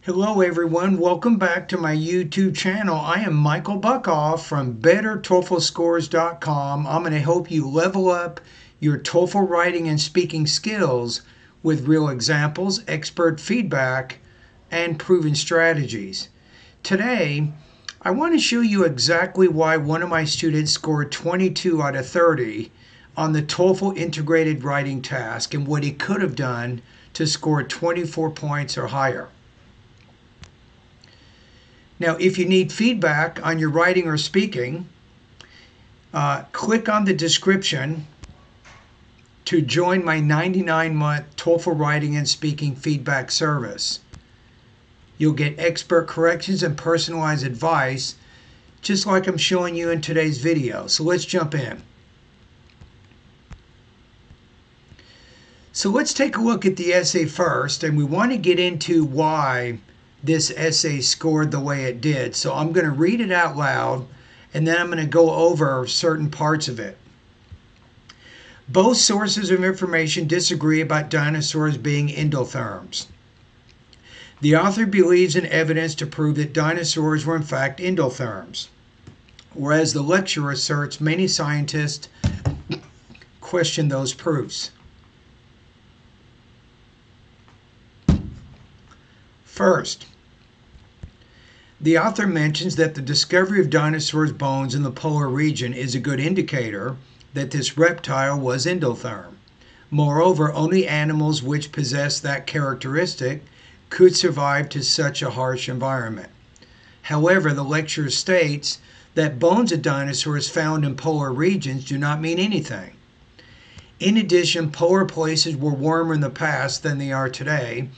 Hello everyone, welcome back to my YouTube channel. I am Michael Buckoff from BetterTOEFLScores.com. I'm going to help you level up your TOEFL writing and speaking skills with real examples, expert feedback, and proven strategies. Today, I want to show you exactly why one of my students scored 22 out of 30 on the TOEFL Integrated Writing task and what he could have done to score 24 points or higher. Now, if you need feedback on your writing or speaking, click on the description to join my 99-month TOEFL writing and speaking feedback service. You'll get expert corrections and personalized advice, just like I'm showing you in today's video. So let's jump in. So let's take a look at the essay first, and we want to get into why this essay scored the way it did. So I'm going to read it out loud, and then I'm going to go over certain parts of it. Both sources of information disagree about dinosaurs being endotherms. The author believes in evidence to prove that dinosaurs were in fact endotherms, whereas the lecturer asserts many scientists question those proofs. First, the author mentions that the discovery of dinosaurs' bones in the polar region is a good indicator that this reptile was endotherm. Moreover, only animals which possess that characteristic could survive to such a harsh environment. However, the lecturer states that bones of dinosaurs found in polar regions do not mean anything. In addition, polar places were warmer in the past than they are today,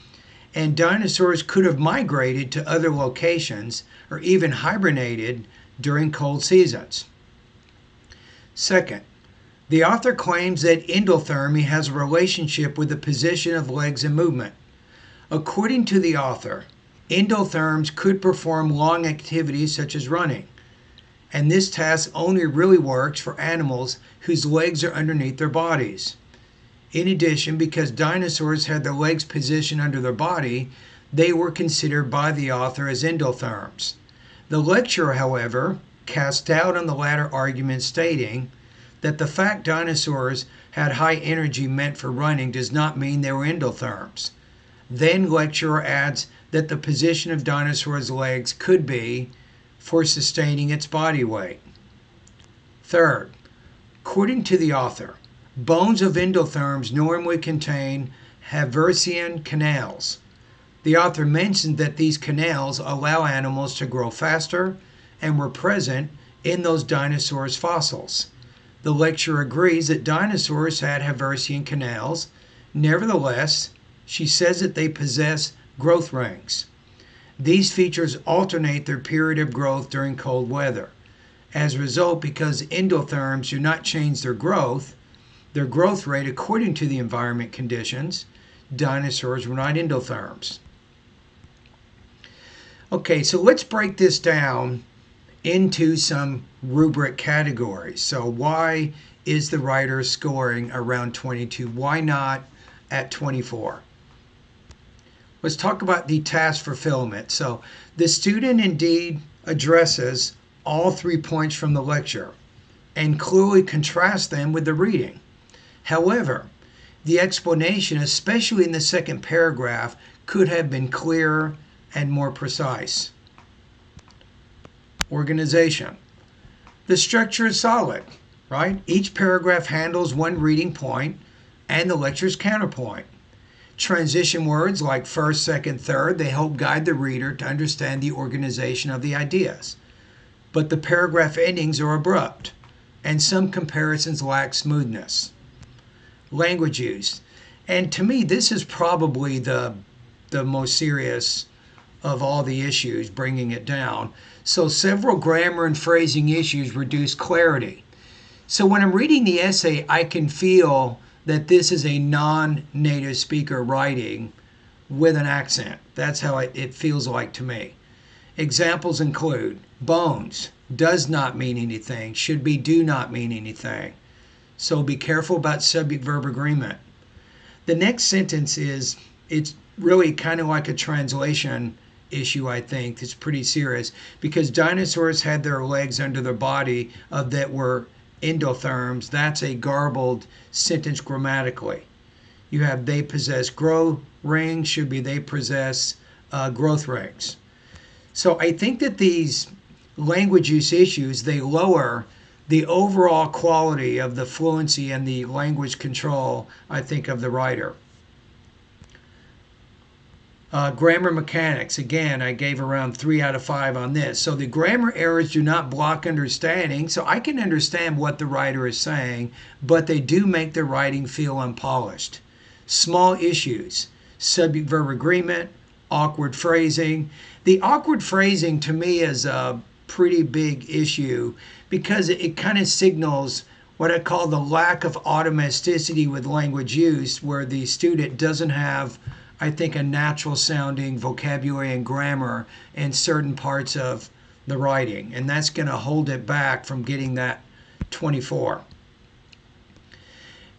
and dinosaurs could have migrated to other locations or even hibernated during cold seasons. Second, the author claims that endothermy has a relationship with the position of legs and movement. According to the author, endotherms could perform long activities such as running, and this task only really works for animals whose legs are underneath their bodies. In addition, because dinosaurs had their legs positioned under their body, they were considered by the author as endotherms. The lecturer, however, cast doubt on the latter argument, stating that the fact dinosaurs had high energy meant for running does not mean they were endotherms. Then lecturer adds that the position of dinosaurs' legs could be for sustaining its body weight. Third, according to the author, bones of endotherms normally contain Haversian canals. The author mentioned that these canals allow animals to grow faster and were present in those dinosaurs' fossils. The lecturer agrees that dinosaurs had Haversian canals. Nevertheless, she says that they possess growth rings. These features alternate their period of growth during cold weather. As a result, because endotherms do not change their growth rate according to the environment conditions, dinosaurs were not endotherms. Okay, so let's break this down into some rubric categories. So why is the writer scoring around 22? Why not at 24? Let's talk about the task fulfillment. So the student indeed addresses all 3 points from the lecture and clearly contrasts them with the reading. However, the explanation, especially in the second paragraph, could have been clearer and more precise. Organization. The structure is solid, right? Each paragraph handles one reading point and the lecture's counterpoint. Transition words like first, second, third, they help guide the reader to understand the organization of the ideas. But the paragraph endings are abrupt, and some comparisons lack smoothness. Language use. And to me, this is probably the most serious of all the issues, bringing it down. So several grammar and phrasing issues reduce clarity. So when I'm reading the essay, I can feel that this is a non-native speaker writing with an accent. That's how it feels like to me. Examples include bones, does not mean anything, should be do not mean anything. So be careful about subject-verb agreement. The next sentence is, it's really kind of like a translation issue, I think. It's pretty serious because dinosaurs had their legs under their body that were endotherms. That's a garbled sentence grammatically. You have they possess grow rings, should be they possess growth rings. So I think that these language use issues, they lower the overall quality of the fluency and the language control, I think, of the writer. Grammar mechanics, again, I gave around 3 out of 5 on this. So the grammar errors do not block understanding, so I can understand what the writer is saying, but they do make the writing feel unpolished. Small issues, subject-verb agreement, awkward phrasing. The awkward phrasing to me is a pretty big issue because it kind of signals what I call the lack of automaticity with language use, where the student doesn't have, I think, a natural sounding vocabulary and grammar in certain parts of the writing, and that's going to hold it back from getting that 24.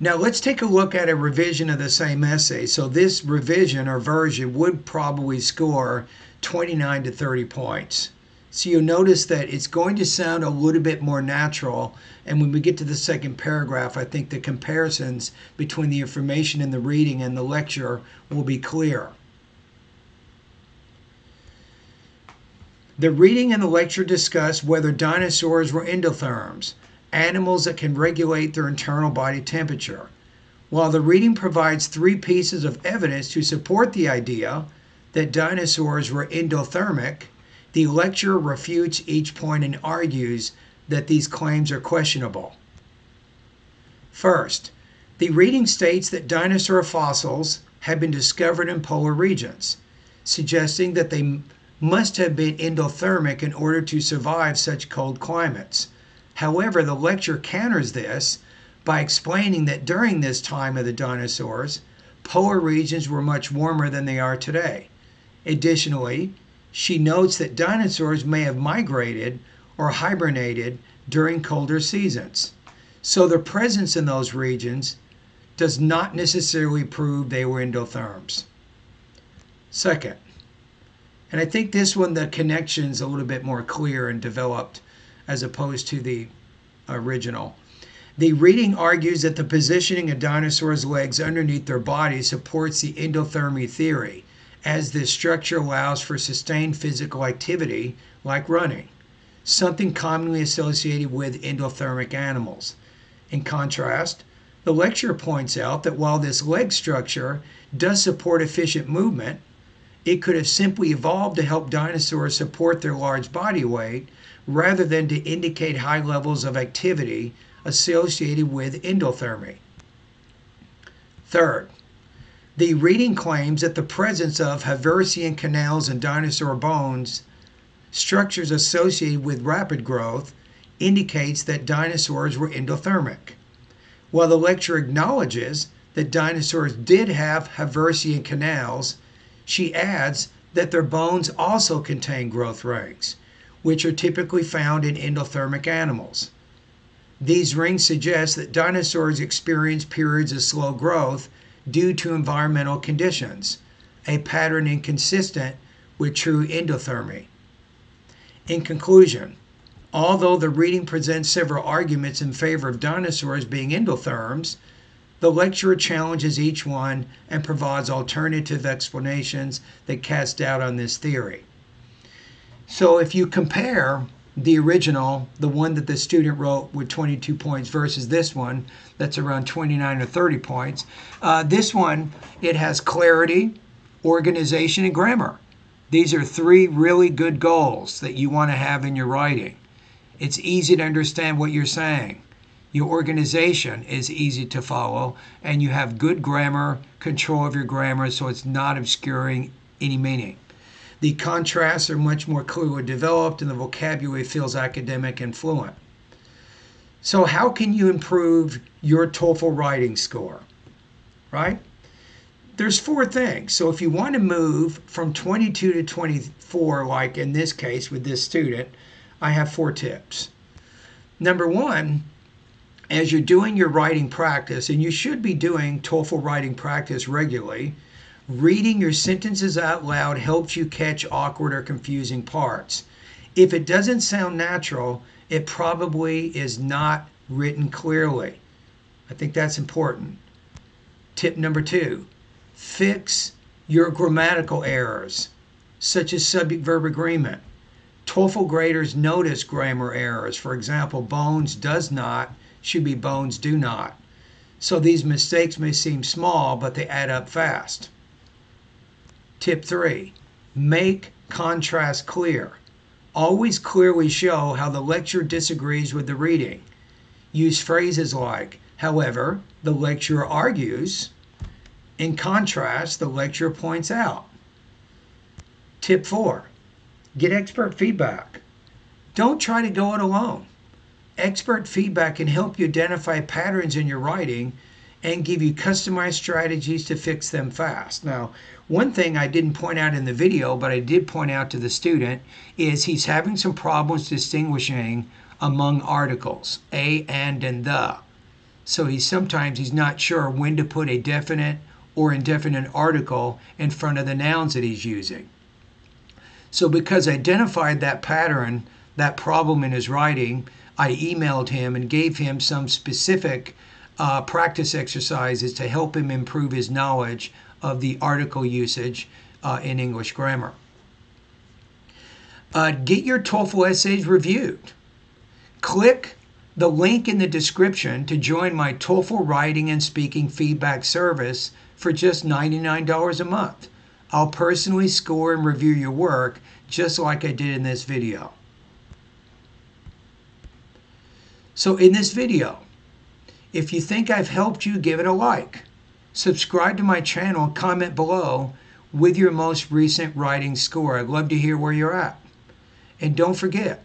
Now let's take a look at a revision of the same essay. So this revision or version would probably score 29 to 30 points. So you'll notice that it's going to sound a little bit more natural, and when we get to the second paragraph, I think the comparisons between the information in the reading and the lecture will be clear. The reading and the lecture discuss whether dinosaurs were endotherms, animals that can regulate their internal body temperature. While the reading provides 3 pieces of evidence to support the idea that dinosaurs were endothermic, the lecture refutes each point and argues that these claims are questionable. First, the reading states that dinosaur fossils have been discovered in polar regions, suggesting that they must have been endothermic in order to survive such cold climates. However, the lecture counters this by explaining that during this time of the dinosaurs, polar regions were much warmer than they are today. Additionally, she notes that dinosaurs may have migrated or hibernated during colder seasons. So their presence in those regions does not necessarily prove they were endotherms. Second, and I think this one, the connection's a little bit more clear and developed as opposed to the original. The reading argues that the positioning of dinosaurs' legs underneath their bodies supports the endothermy theory, as this structure allows for sustained physical activity like running, something commonly associated with endothermic animals. In contrast, the lecturer points out that while this leg structure does support efficient movement, it could have simply evolved to help dinosaurs support their large body weight rather than to indicate high levels of activity associated with endothermy. Third, the reading claims that the presence of Haversian canals in dinosaur bones, structures associated with rapid growth, indicates that dinosaurs were endothermic. While the lecturer acknowledges that dinosaurs did have Haversian canals, she adds that their bones also contain growth rings, which are typically found in endothermic animals. These rings suggest that dinosaurs experienced periods of slow growth due to environmental conditions, a pattern inconsistent with true endothermy. In conclusion, although the reading presents several arguments in favor of dinosaurs being endotherms, the lecturer challenges each one and provides alternative explanations that cast doubt on this theory. So if you compare the original, the one that the student wrote with 22 points versus this one that's around 29 or 30 points, this one, it has clarity, organization, and grammar. These are 3 really good goals that you want to have in your writing. It's easy to understand what you're saying. Your organization is easy to follow, and you have good grammar, control of your grammar, so it's not obscuring any meaning. The contrasts are much more clearly developed, and the vocabulary feels academic and fluent. So how can you improve your TOEFL writing score, right? There's 4 things. So if you want to move from 22 to 24, like in this case with this student, I have 4 tips. Number 1, as you're doing your writing practice, and you should be doing TOEFL writing practice regularly, Reading your sentences out loud helps you catch awkward or confusing parts. If it doesn't sound natural, it probably is not written clearly. I think that's important. Tip number 2, fix your grammatical errors, such as subject-verb agreement. TOEFL graders notice grammar errors. For example, bones does not should be bones do not. So these mistakes may seem small, but they add up fast. Tip 3, make contrast clear. Always clearly show how the lecturer disagrees with the reading. Use phrases like, however, the lecturer argues. In contrast, the lecturer points out. Tip 4, get expert feedback. Don't try to go it alone. Expert feedback can help you identify patterns in your writing and give you customized strategies to fix them fast. Now, one thing I didn't point out in the video, but I did point out to the student, is he's having some problems distinguishing among articles, a, and the. So sometimes he's not sure when to put a definite or indefinite article in front of the nouns that he's using. So because I identified that pattern, that problem in his writing, I emailed him and gave him some specific practice exercises to help him improve his knowledge of the article usage in English grammar. Get your TOEFL essays reviewed. Click the link in the description to join my TOEFL writing and speaking feedback service for just $99 a month. I'll personally score and review your work just like I did in this video. So in this video, if you think I've helped you, give it a like. Subscribe to my channel and comment below with your most recent writing score. I'd love to hear where you're at. And don't forget,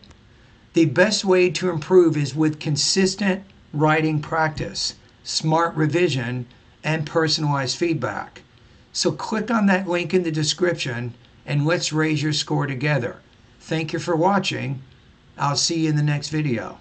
the best way to improve is with consistent writing practice, smart revision, and personalized feedback. So click on that link in the description and let's raise your score together. Thank you for watching. I'll see you in the next video.